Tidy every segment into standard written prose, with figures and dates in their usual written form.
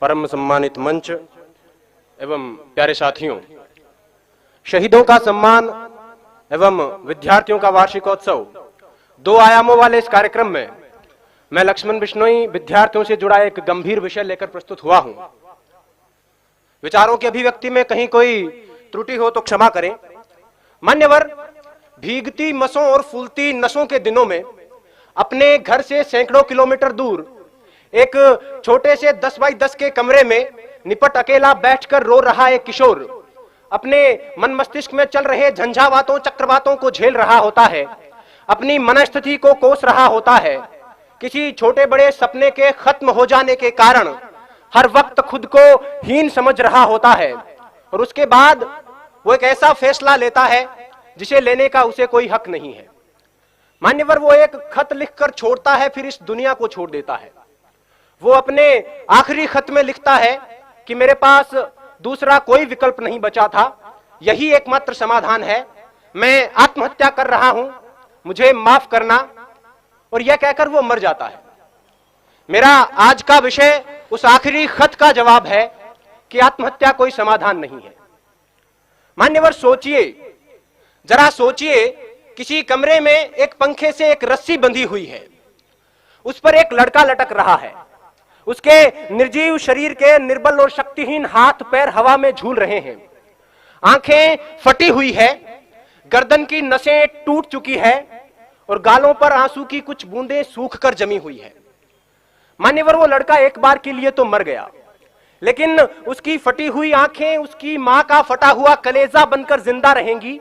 परम सम्मानित मंच एवं प्यारे साथियों, शहीदों का सम्मान एवं विद्यार्थियों का वार्षिकोत्सव दो आयामों वाले इस कार्यक्रम में मैं लक्ष्मण बिश्नोई विद्यार्थियों से जुड़ा एक गंभीर विषय लेकर प्रस्तुत हुआ हूं। विचारों की अभिव्यक्ति में कहीं कोई त्रुटि हो तो क्षमा करें। मान्यवर, भीगती मसों और फूलती नसों के दिनों में अपने घर से सैकड़ों किलोमीटर दूर एक छोटे से 10 बाई 10 के कमरे में निपट अकेला बैठकर रो रहा एक किशोर अपने मन मस्तिष्क में चल रहे झंझावातों चक्रवातों को झेल रहा होता है, अपनी मनस्थिति को कोस रहा होता है। किसी छोटे बड़े सपने के खत्म हो जाने के कारण हर वक्त खुद को हीन समझ रहा होता है और उसके बाद वो एक ऐसा फैसला लेता है जिसे लेने का उसे कोई हक नहीं है। मान्यवर, वो एक खत लिखकर छोड़ता है, फिर इस दुनिया को छोड़ देता है। वो अपने आखिरी खत में लिखता है कि मेरे पास दूसरा कोई विकल्प नहीं बचा था, यही एकमात्र समाधान है, मैं आत्महत्या कर रहा हूं, मुझे माफ करना। और यह कहकर वो मर जाता है। मेरा आज का विषय उस आखिरी खत का जवाब है कि आत्महत्या कोई समाधान नहीं है। मान्यवर, सोचिए, जरा सोचिए, किसी कमरे में एक पंखे से एक रस्सी बंधी हुई है, उस पर एक लड़का लटक रहा है, उसके निर्जीव शरीर के निर्बल और शक्तिहीन हाथ पैर हवा में झूल रहे हैं, आंखें फटी हुई है, गर्दन की नसें टूट चुकी है और गालों पर आंसू की कुछ बूंदें सूख कर जमी हुई है। मान्यवर, वो लड़का एक बार के लिए तो मर गया, लेकिन उसकी फटी हुई आंखें उसकी मां का फटा हुआ कलेजा बनकर जिंदा रहेंगी।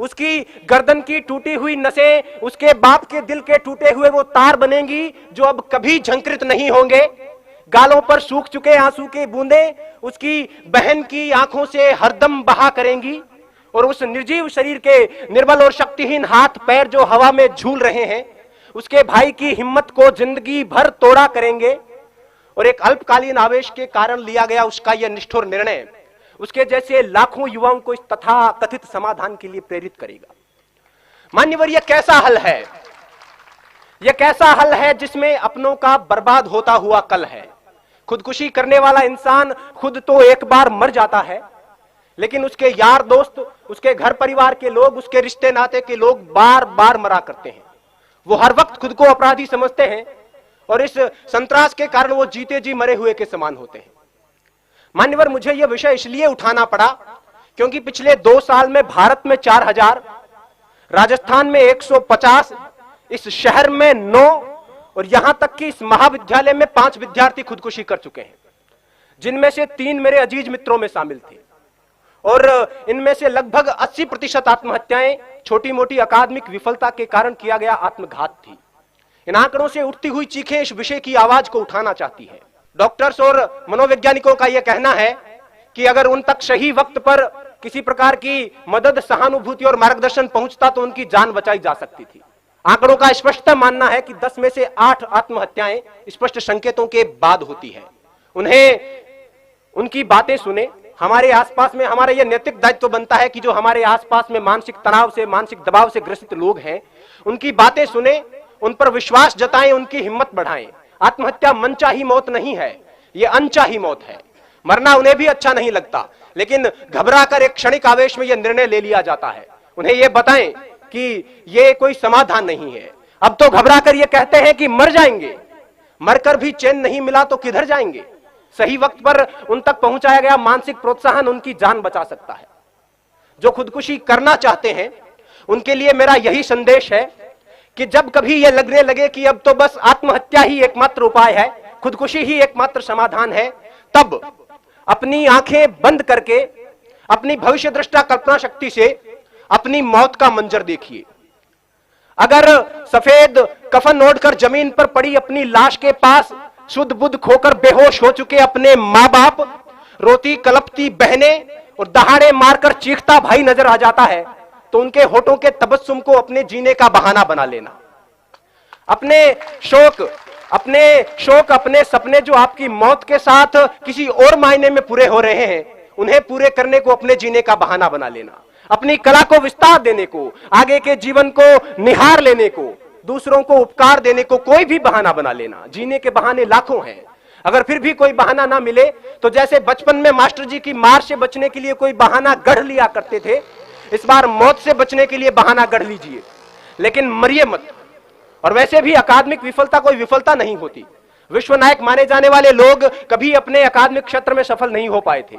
उसकी गर्दन की टूटी हुई नसें उसके बाप के दिल के टूटे हुए वो तार बनेंगी जो अब कभी झंकृत नहीं होंगे। गालों पर सूख चुके आंसू की बूंदें उसकी बहन की आंखों से हरदम बहा करेंगी और उस निर्जीव शरीर के निर्बल और शक्तिहीन हाथ पैर जो हवा में झूल रहे हैं उसके भाई की हिम्मत को जिंदगी भर तोड़ा करेंगे। और एक अल्पकालीन आवेश के कारण लिया गया उसका यह निष्ठुर निर्णय उसके जैसे लाखों युवाओं को इस तथा कथित समाधान के लिए प्रेरित करेगा। मान्यवर, यह कैसा हल है? यह कैसा हल है जिसमें अपनों का बर्बाद होता हुआ कल है। खुदकुशी करने वाला इंसान खुद तो एक बार मर जाता है, लेकिन उसके यार दोस्त, उसके घर परिवार के लोग, उसके रिश्ते नाते के लोग बार बार मरा करते हैं। वो हर वक्त खुद को अपराधी समझते हैं और इस संतरास के कारण वो जीते जी मरे हुए के समान होते हैं। मान्यवर, मुझे यह विषय इसलिए उठाना पड़ा क्योंकि पिछले 2 साल में भारत में 4000, राजस्थान में 150, इस शहर में 9 और यहां तक कि इस महाविद्यालय में 5 विद्यार्थी खुदकुशी कर चुके हैं, जिनमें से 3 मेरे अजीज मित्रों में शामिल थे। और इनमें से लगभग 80% आत्महत्याएं छोटी मोटी अकादमिक विफलता के कारण किया गया आत्मघात थी। इन आंकड़ों से उठती हुई चीखें इस विषय की आवाज को उठाना चाहती है। डॉक्टर्स और मनोवैज्ञानिकों का यह कहना है कि अगर उन तक सही वक्त पर किसी प्रकार की मदद, सहानुभूति और मार्गदर्शन पहुंचता तो उनकी जान बचाई जा सकती थी। आंकड़ों का स्पष्ट मानना है कि 10 में से 8 आत्महत्याएं स्पष्ट संकेतों के बाद होती है। उन्हें उनकी बातें सुने। हमारे आसपास में हमारा यह नैतिक दायित्व बनता है कि जो हमारे आसपास में मानसिक तनाव से, मानसिक दबाव से ग्रसित लोग हैं, उनकी बातें सुने, उन पर विश्वास जताएं, उनकी हिम्मत बढ़ाएं। आत्महत्या मनचाही मौत नहीं है, यह अनचाही मौत है। मरना उन्हें भी अच्छा नहीं लगता, लेकिन घबराकर एक क्षणिक आवेश में यह निर्णय ले लिया जाता है। उन्हें यह बताएं कि यह कोई समाधान नहीं है। अब तो घबराकर यह कहते हैं कि मर जाएंगे, मरकर भी चैन नहीं मिला तो किधर जाएंगे। सही वक्त पर उन तक पहुंचाया गया मानसिक प्रोत्साहन उनकी जान बचा सकता है। जो खुदकुशी करना चाहते हैं उनके लिए मेरा यही संदेश है कि जब कभी यह लगने लगे कि अब तो बस आत्महत्या ही एकमात्र उपाय है, खुदकुशी ही एकमात्र समाधान है, तब अपनी आंखें बंद करके अपनी भविष्य दृष्टा कल्पना शक्ति से अपनी मौत का मंजर देखिए। अगर सफेद कफन ओढ़कर जमीन पर पड़ी अपनी लाश के पास शुद्ध बुद्ध खोकर बेहोश हो चुके अपने मां बाप, रोती कलपती बहनें और दहाड़े मारकर चीखता भाई नजर आ जाता है तो उनके होठों के तबस्सुम को अपने जीने का बहाना बना लेना। अपने शोक, अपने सपने जो आपकी मौत के साथ किसी और मायने में पूरे हो रहे हैं, उन्हें पूरे करने को अपने जीने का बहाना बना लेना। अपनी कला को विस्तार देने को, आगे के जीवन को निहार लेने को, दूसरों को उपकार देने को कोई भी बहाना बना लेना। जीने के बहाने लाखों हैं। अगर फिर भी कोई बहाना ना मिले तो जैसे बचपन में मास्टर जी की मार से बचने के लिए कोई बहाना गढ़ लिया करते थे, इस बार मौत से बचने के लिए बहाना गढ़ लीजिए, लेकिन मरिए मत। और वैसे भी अकादमिक विफलता कोई विफलता नहीं होती। विश्व नायक माने जाने वाले लोग कभी अपने अकादमिक क्षेत्र में सफल नहीं हो पाए थे।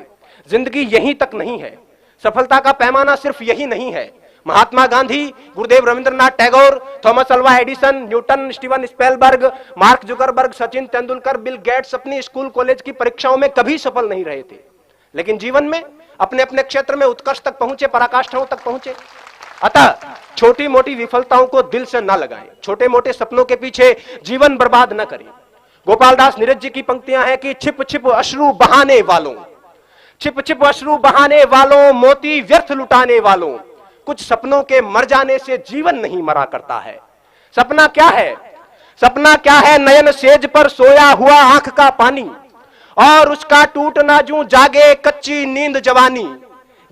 जिंदगी यहीं तक नहीं है, सफलता का पैमाना सिर्फ यही नहीं है। Mahatma Gandhi, Gurudev Rabindranath Tagore, Thomas Alva Edison, Newton, Steven Spielberg, Mark Zuckerberg, Sachin Tendulkar, Bill Gates अपनी स्कूल कॉलेज की परीक्षाओं में कभी सफल नहीं रहे थे, लेकिन जीवन में अपने अपने क्षेत्र में उत्कर्ष तक पहुंचे, पराकाष्ठाओं तक पहुंचे। अतः छोटी मोटी विफलताओं को दिल से ना लगाएं, छोटे मोटे सपनों के पीछे जीवन बर्बाद न करें। गोपाल दास नीरज जी की पंक्तियां हैं कि छिप छिप अश्रु बहाने वालों, छिप छिप अश्रु बहाने वालों, मोती व्यर्थ लुटाने वालों, कुछ सपनों के मर जाने से जीवन नहीं मरा करता है। सपना क्या है? सपना क्या है? नयन सेज पर सोया हुआ आंख का पानी, और उसका टूटना जूं जागे कच्ची नींद जवानी।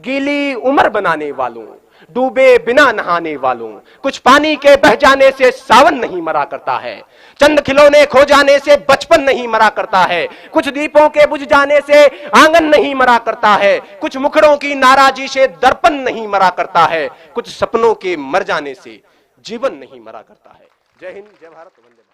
गीली उम्र बनाने वालों, डूबे बिना नहाने वालों, कुछ पानी के बह जाने से सावन नहीं मरा करता है। चंद खिलौने खो जाने से बचपन नहीं मरा करता है। कुछ दीपों के बुझ जाने से आंगन नहीं मरा करता है। कुछ मुखड़ों की नाराजी से दर्पण नहीं मरा करता है। कुछ सपनों के मर जाने से जीवन नहीं मरा करता है। जय हिंद, जय भारत, वंदे मातरम।